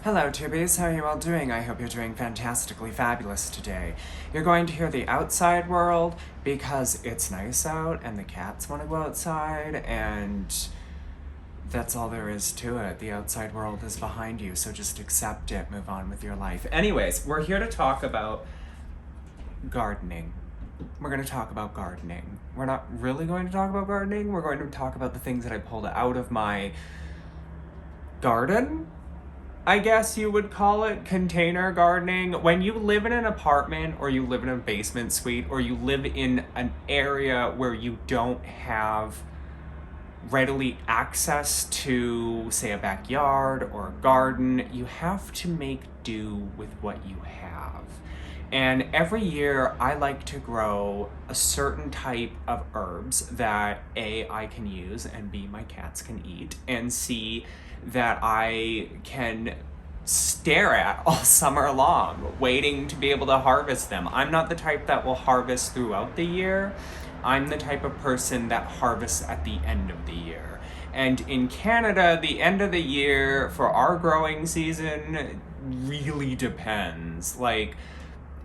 Hello, Tubies. How are you all doing? I hope you're doing fantastically fabulous today. You're going to hear the outside world because it's nice out and the cats want to go outside, and that's all there is to it. The outside world is behind you, so just accept it, move on with your life. Anyways, we're here to talk about gardening. We're going to talk about gardening. We're not really going to talk about gardening. We're going to talk about the things that I pulled out of my garden, I guess you would call it, container gardening. When you live in an apartment or you live in a basement suite or you live in an area where you don't have readily access to, say, a backyard or a garden, you have to make do with what you have. And every year I like to grow a certain type of herbs that A, I can use, and B, my cats can eat, and C, that I can stare at all summer long, waiting to be able to harvest them. I'm not the type that will harvest throughout the year. I'm the type of person that harvests at the end of the year. And in Canada, the end of the year for our growing season really depends. Like,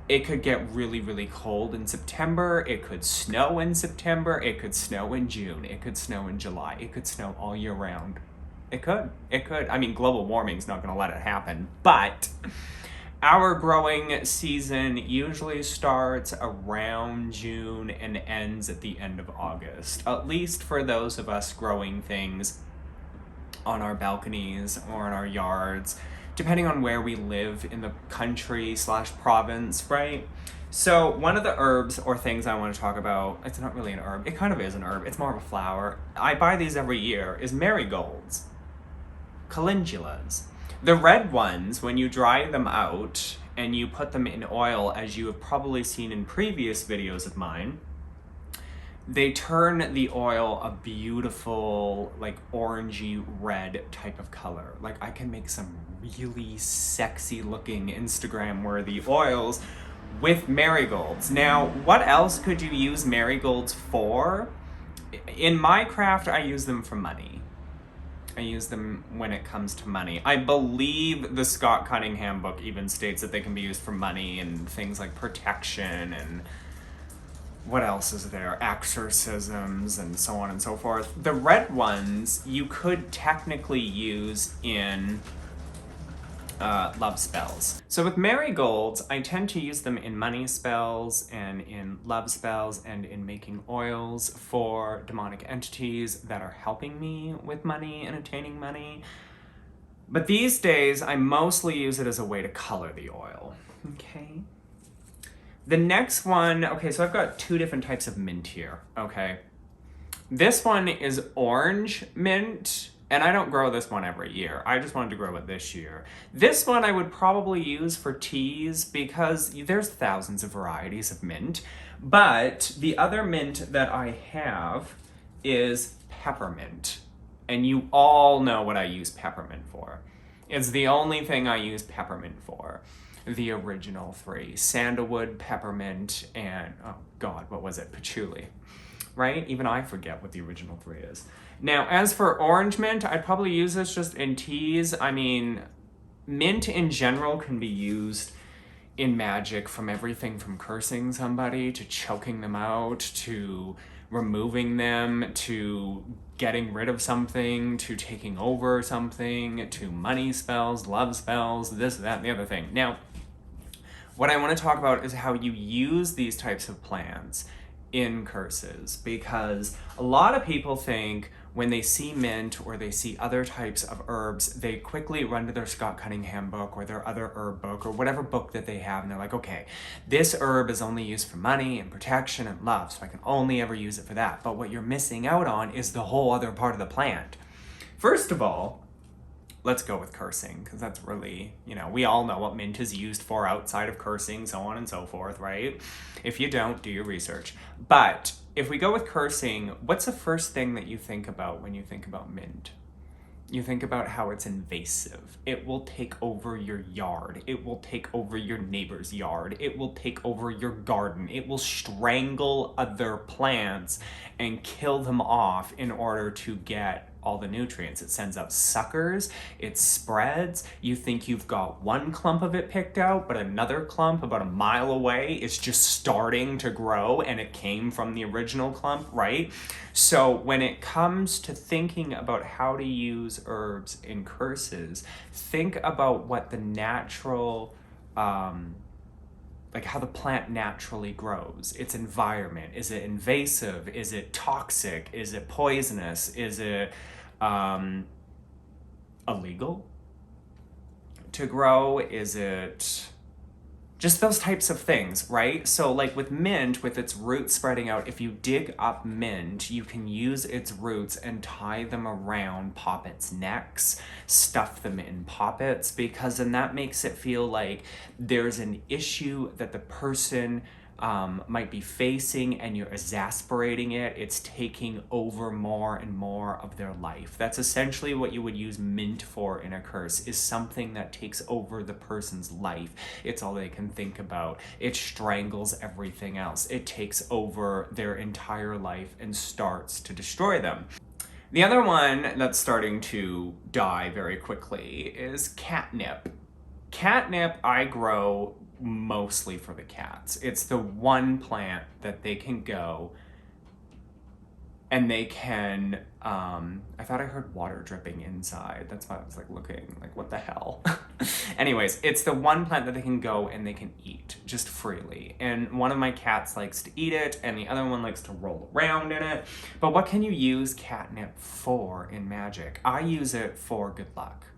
it could get really, really cold in September. It could snow in September. It could snow in June. It could snow in July. It could snow all year round. It could. I mean, global warming's not going to let it happen. But our growing season usually starts around June and ends at the end of August. At least for those of us growing things on our balconies or in our yards, depending on where we live in the country/province, right? So one of the herbs or things I want to talk about, it's not really an herb, it kind of is an herb, it's more of a flower. I buy these every year, is marigolds. Calendulas. The red ones, when you dry them out and you put them in oil, as you have probably seen in previous videos of mine, they turn the oil a beautiful, like, orangey red type of color. Like, I can make some really sexy looking Instagram worthy oils with marigolds. Now, what else could you use marigolds for? In my craft, I use them for money. I use them when it comes to money. I believe the Scott Cunningham book even states that they can be used for money and things like protection and what else is there? Exorcisms and so on and so forth. The red ones you could technically use in love spells. So with marigolds, I tend to use them in money spells and in love spells and in making oils for demonic entities that are helping me with money and attaining money. But these days, I mostly use it as a way to color the oil. Okay. The next one, okay, so I've got two different types of mint here, okay? This one is orange mint, and I don't grow this one every year. I just wanted to grow it this year. This one I would probably use for teas because there's thousands of varieties of mint, but the other mint that I have is peppermint, and you all know what I use peppermint for. It's the only thing I use peppermint for. The original three, sandalwood, peppermint, and, oh God, what was it? Patchouli, right? Even I forget what the original three is. Now, as for orange mint, I'd probably use this just in teas. I mean, mint in general can be used in magic, from everything from cursing somebody to choking them out to removing them to getting rid of something to taking over something to money spells, love spells, this, that, and the other thing. Now, what I want to talk about is how you use these types of plants in curses, because a lot of people think when they see mint or they see other types of herbs, they quickly run to their Scott Cunningham book or their other herb book or whatever book that they have, and they're like, okay, this herb is only used for money and protection and love, so I can only ever use it for that. But what you're missing out on is the whole other part of the plant. First of all, let's go with cursing, because that's really, we all know what mint is used for outside of cursing, so on and so forth, right? If you don't, do your research. But if we go with cursing, what's the first thing that you think about when you think about mint? You think about how it's invasive. It will take over your yard. It will take over your neighbor's yard. It will take over your garden. It will strangle other plants and kill them off in order to get all the nutrients. It sends out suckers, it spreads. You think you've got one clump of it picked out, but another clump about a mile away is just starting to grow, and it came from the original clump, right? So when it comes to thinking about how to use herbs in curses, think about what the natural, like how the plant naturally grows, its environment. Is it invasive? Is it toxic? Is it poisonous? Is it illegal to grow? Is it just those types of things, right? So like with mint, with its roots spreading out, if you dig up mint, you can use its roots and tie them around poppets' necks, stuff them in poppets, because then that makes it feel like there's an issue that the person might be facing, and you're exasperating it. It's taking over more and more of their life. That's essentially what you would use mint for in a curse, is something that takes over the person's life. It's all they can think about. It strangles everything else. It takes over their entire life and starts to destroy them. The other one that's starting to die very quickly is catnip. Catnip I grow mostly for the cats. It's the one plant that they can go and they can, I thought I heard water dripping inside. That's why I was like looking, like what the hell? Anyways, it's the one plant that they can go and they can eat just freely. And one of my cats likes to eat it and the other one likes to roll around in it. But what can you use catnip for in magic? I use it for good luck.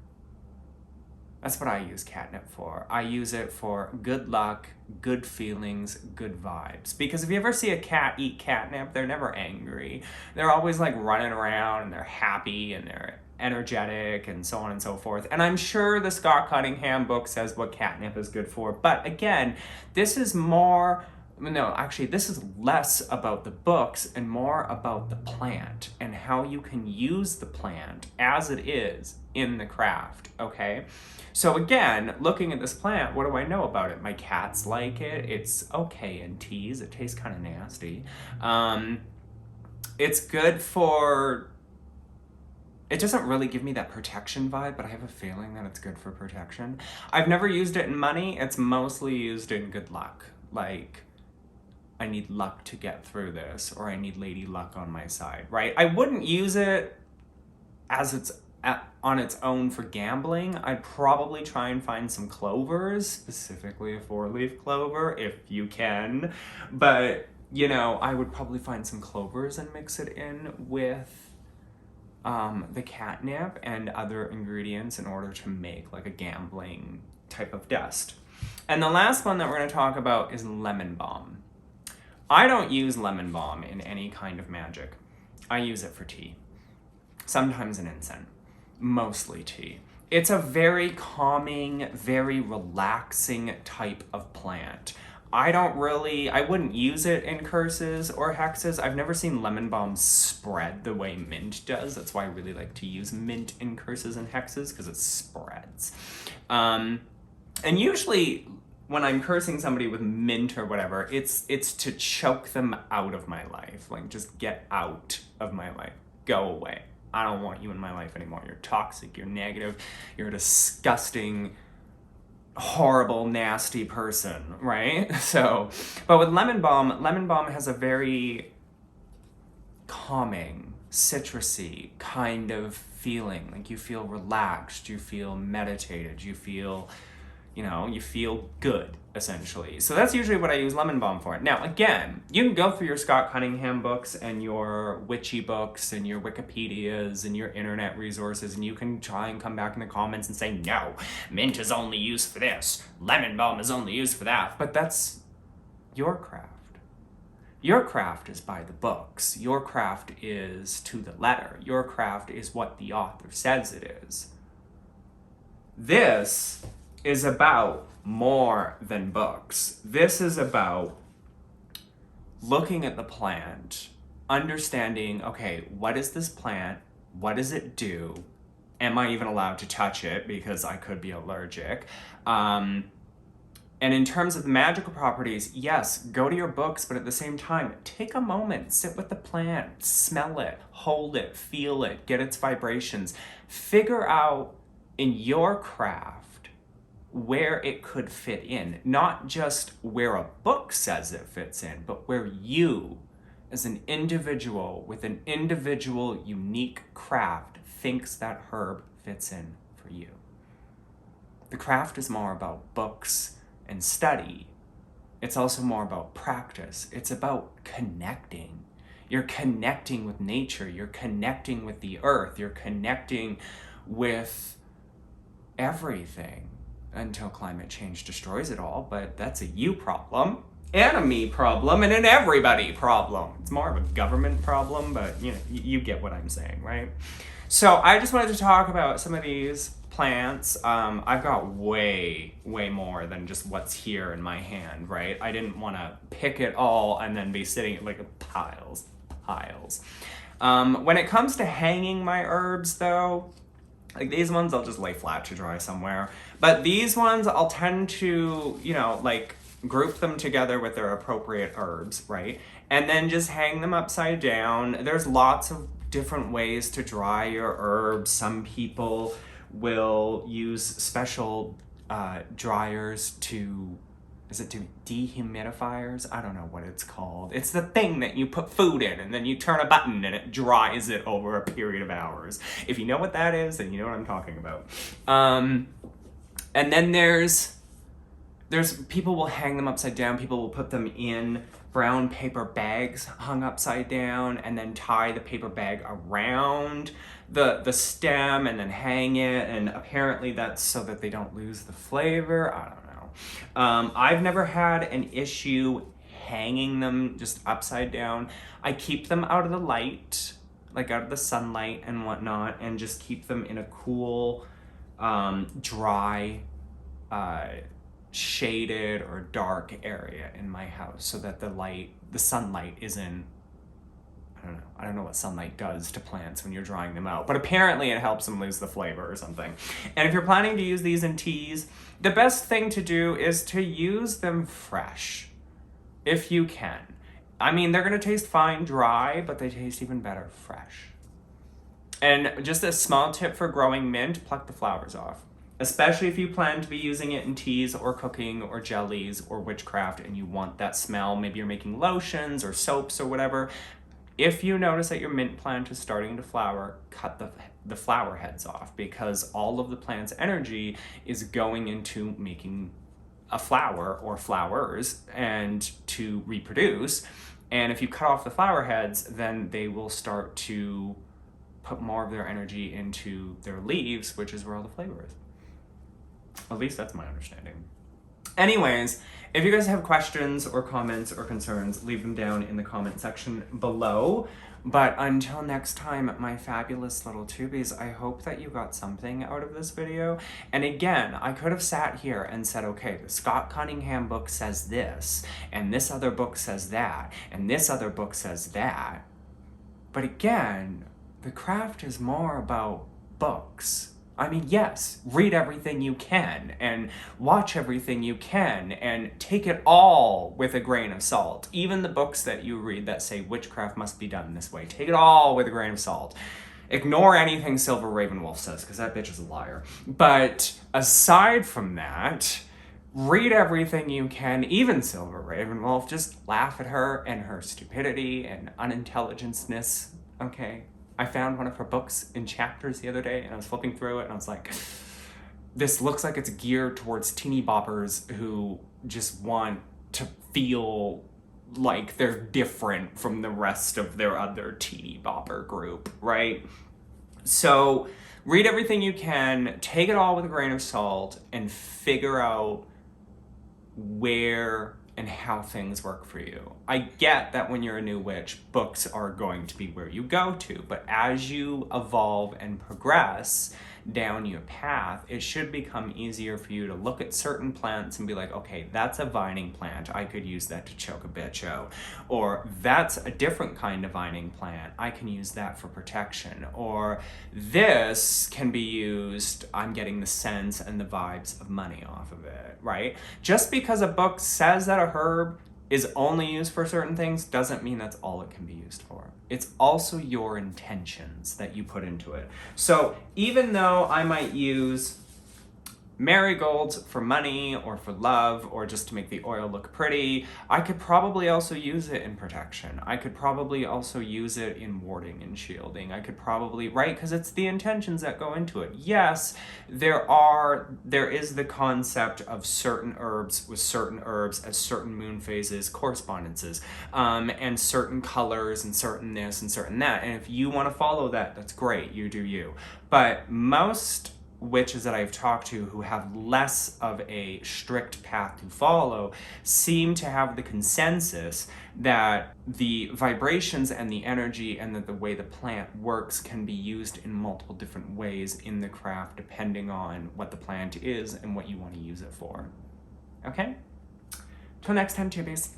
That's what I use catnip for. I use it for good luck, good feelings, good vibes. Because if you ever see a cat eat catnip, they're never angry. They're always like running around and they're happy and they're energetic and so on and so forth. And I'm sure the Scott Cunningham book says what catnip is good for. But again, this is more, no, actually this is less about the books and more about the plant and how you can use the plant as it is in the craft, okay? So again, looking at this plant, what do I know about it? My cats like it. It's okay in teas. It tastes kind of nasty. It's good for, it doesn't really give me that protection vibe, but I have a feeling that it's good for protection. I've never used it in money. It's mostly used in good luck. Like, I need luck to get through this, or I need lady luck on my side, right? I wouldn't use it as it's on its own for gambling. I'd probably try and find some clovers, specifically a 4-leaf clover, if you can. But, you know, I would probably find some clovers and mix it in with the catnip and other ingredients in order to make like a gambling type of dust. And the last one that we're going to talk about is lemon balm. I don't use lemon balm in any kind of magic. I use it for tea. Sometimes an incense. Mostly tea. It's a very calming, very relaxing type of plant. I wouldn't use it in curses or hexes. I've never seen lemon balm spread the way mint does. That's why I really like to use mint in curses and hexes, because it spreads. And usually when I'm cursing somebody with mint or whatever, it's to choke them out of my life. Like, just get out of my life. Go away. I don't want you in my life anymore. You're toxic, you're negative, you're a disgusting, horrible, nasty person, right? So, but with lemon balm has a very calming, citrusy kind of feeling. Like, you feel relaxed, you feel meditated, you feel, you feel good, essentially. So that's usually what I use lemon balm for. Now, again, you can go through your Scott Cunningham books and your witchy books and your Wikipedias and your internet resources, and you can try and come back in the comments and say, no, mint is only used for this, lemon balm is only used for that. But that's your craft. Your craft is by the books. Your craft is to the letter. Your craft is what the author says it is. This is about more than books. This is about looking at the plant, understanding, okay, what is this plant? What does it do? Am I even allowed to touch it because I could be allergic? And in terms of the magical properties, yes, go to your books, but at the same time, take a moment, sit with the plant, smell it, hold it, feel it, get its vibrations. Figure out in your craft where it could fit in, not just where a book says it fits in, but where you, as an individual with an individual unique craft, thinks that herb fits in for you. The craft is more about books and study. It's also more about practice. It's about connecting. You're connecting with nature. You're connecting with the earth. You're connecting with everything until climate change destroys it all. But that's a you problem and a me problem and an everybody problem. It's more of a government problem, but you get what I'm saying, right? So I just wanted to talk about some of these plants. I've got way more than just what's here in my hand, right? I didn't want to pick it all and then be sitting like piles. When it comes to hanging my herbs though, like these ones I'll just lay flat to dry somewhere, but these ones I'll tend to like group them together with their appropriate herbs, right? And then just hang them upside down. There's lots of different ways to dry your herbs. Some people will use special dryers to dehumidifiers? I don't know what it's called. It's the thing that you put food in and then you turn a button and it dries it over a period of hours. If you know what that is, then you know what I'm talking about. And then there's people will hang them upside down. People will put them in brown paper bags hung upside down and then tie the paper bag around the stem and then hang it. And apparently that's so that they don't lose the flavor. I don't know. I've never had an issue hanging them just upside down. I keep them out of the light, like out of the sunlight and whatnot, and just keep them in a cool, dry, shaded or dark area in my house so that the sunlight isn't, I don't know what sunlight does to plants when you're drying them out, but apparently it helps them lose the flavor or something. And if you're planning to use these in teas, the best thing to do is to use them fresh, if you can. I mean, they're gonna taste fine dry, but they taste even better fresh. And just a small tip for growing mint, pluck the flowers off. Especially if you plan to be using it in teas or cooking or jellies or witchcraft and you want that smell, maybe you're making lotions or soaps or whatever. If you notice that your mint plant is starting to flower, cut the flower heads off, because all of the plant's energy is going into making a flower or flowers and to reproduce. And if you cut off the flower heads, then they will start to put more of their energy into their leaves, which is where all the flavor is. At least that's my understanding. Anyways, if you guys have questions or comments or concerns, leave them down in the comment section below. But until next time, my fabulous little tubies, I hope that you got something out of this video. And again, I could have sat here and said, okay, the Scott Cunningham book says this, and this other book says that, and this other book says that. But again, the craft is more about books. I mean, yes, read everything you can and watch everything you can and take it all with a grain of salt. Even the books that you read that say witchcraft must be done this way, take it all with a grain of salt. Ignore anything Silver Ravenwolf says, because that bitch is a liar. But aside from that, read everything you can, even Silver Ravenwolf. Just laugh at her and her stupidity and unintelligentness, okay? I found one of her books in chapters the other day and I was flipping through it and I was like, this looks like it's geared towards teeny boppers who just want to feel like they're different from the rest of their other teeny bopper group, right? So read everything you can, take it all with a grain of salt, and figure out where and how things work for you. I get that when you're a new witch, books are going to be where you go to, but as you evolve and progress, down your path, it should become easier for you to look at certain plants and be like, okay, that's a vining plant. I could use that to choke a bitch out. Or that's a different kind of vining plant. I can use that for protection. Or this can be used, I'm getting the sense and the vibes of money off of it, right? Just because a book says that a herb is only used for certain things doesn't mean that's all it can be used for. It's also your intentions that you put into it. So even though I might use marigolds for money or for love or just to make the oil look pretty, I could probably also use it in protection. I could probably also use it in warding and shielding. I could probably, right? Because it's the intentions that go into it. Yes, there is the concept of certain herbs with certain herbs as certain moon phases, correspondences, and certain colors and certain this and certain that. And if you want to follow that, that's great. You do you. But most witches that I've talked to who have less of a strict path to follow seem to have the consensus that the vibrations and the energy and that the way the plant works can be used in multiple different ways in the craft depending on what the plant is and what you want to use it for. Okay? Till next time, chippies.